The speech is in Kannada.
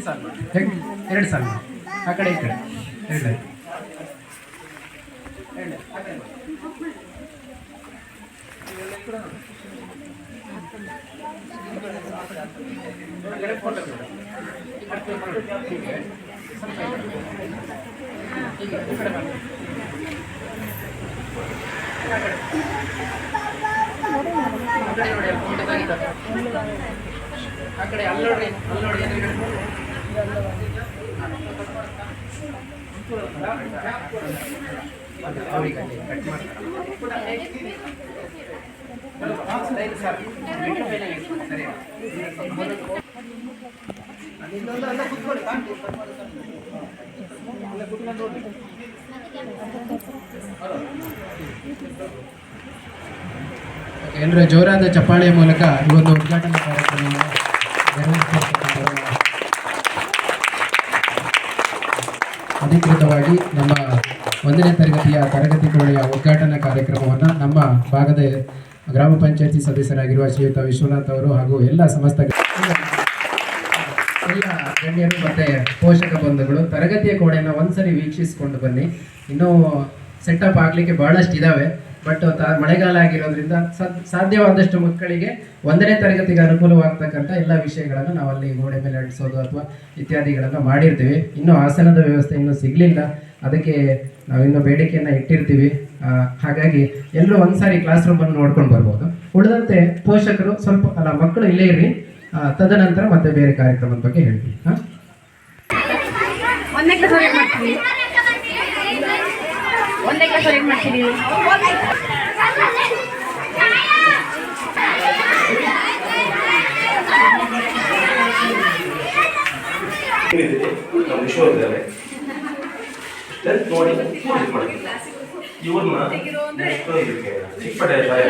ಸಾಲು 2 ಸಾಲು ಆ ಕಡೆ ಈ ಕಡೆ 2 ಆಯ್ತು. ಆ ಕಡೆ ಅಲ್ಲೋಡಿ ಅವರಿಗೆ ಕಟ್ ಮಾಡ್ತಾರೆ ಸರಿ. ಎಲ್ಲರ ಜೋರಾದ ಚಪ್ಪಾಳೆಯ ಮೂಲಕ ಈ ಒಂದು ಉದ್ಘಾಟನಾ ಕಾರ್ಯಕ್ರಮವನ್ನು ಅಧಿಕೃತವಾಗಿ ನಮ್ಮ 1ನೇ ತರಗತಿಯ ತರಗತಿ ಕೋಣೆಯ ಉದ್ಘಾಟನಾ ಕಾರ್ಯಕ್ರಮವನ್ನು ನಮ್ಮ ಭಾಗದ ಗ್ರಾಮ ಪಂಚಾಯತಿ ಸದಸ್ಯರಾಗಿರುವ ಶ್ರೀಯುತ ವಿಶ್ವನಾಥ್ ಅವರು ಹಾಗೂ ಎಲ್ಲ ಸಮಸ್ತ ಎಲ್ಲ ಗಣ್ಯರು ಮತ್ತು ಪೋಷಕ ಬಂಧುಗಳು ತರಗತಿಯ ಕೋಣೆಯನ್ನು ಒಂದ್ಸರಿ ವೀಕ್ಷಿಸಿಕೊಂಡು ಬನ್ನಿ. ಇನ್ನೂ ಸೆಟಪ್ ಆಗಲಿಕ್ಕೆ ಭಾಳಷ್ಟು ಇದ್ದಾವೆ. ಬಟ್ ಮಳೆಗಾಲ ಆಗಿರೋದ್ರಿಂದ ಸಾಧ್ಯವಾದಷ್ಟು ಮಕ್ಕಳಿಗೆ 1ನೇ ತರಗತಿಗೆ ಅನುಕೂಲವಾಗ್ತಕ್ಕಂಥ ಎಲ್ಲ ವಿಷಯಗಳನ್ನು ನಾವಲ್ಲಿ ಗೋಡೆ ಮೇಲೆ ಅಂಟಿಸೋದು ಅಥವಾ ಇತ್ಯಾದಿಗಳನ್ನು ಮಾಡಿರ್ತೀವಿ. ಇನ್ನೂ ಆಸನದ ವ್ಯವಸ್ಥೆ ಇನ್ನೂ ಸಿಗಲಿಲ್ಲ, ಅದಕ್ಕೆ ನಾವಿನ್ನೂ ಬೇಡಿಕೆಯನ್ನು ಇಟ್ಟಿರ್ತೀವಿ. ಹಾಗಾಗಿ ಎಲ್ಲರೂ ಒಂದ್ಸಾರಿ ಕ್ಲಾಸ್ ರೂಮನ್ನು ನೋಡ್ಕೊಂಡು ಬರ್ಬೋದು. ಉಳಿದಂತೆ ಪೋಷಕರು ಸ್ವಲ್ಪ ಮಕ್ಕಳು ಇಲ್ಲೇ ಇರ್ರಿ, ತದನಂತರ ಮತ್ತೆ ಬೇರೆ ಕಾರ್ಯಕ್ರಮದ ಬಗ್ಗೆ ಹೇಳ್ತೀವಿ. ವಿಶ್ವವಿದ್ಯಾಲಯ ನೋಡಿ ಇವ್ರನ್ನ ಚಿಕ್ಕಪೇಟೆ ಶಾಲೆ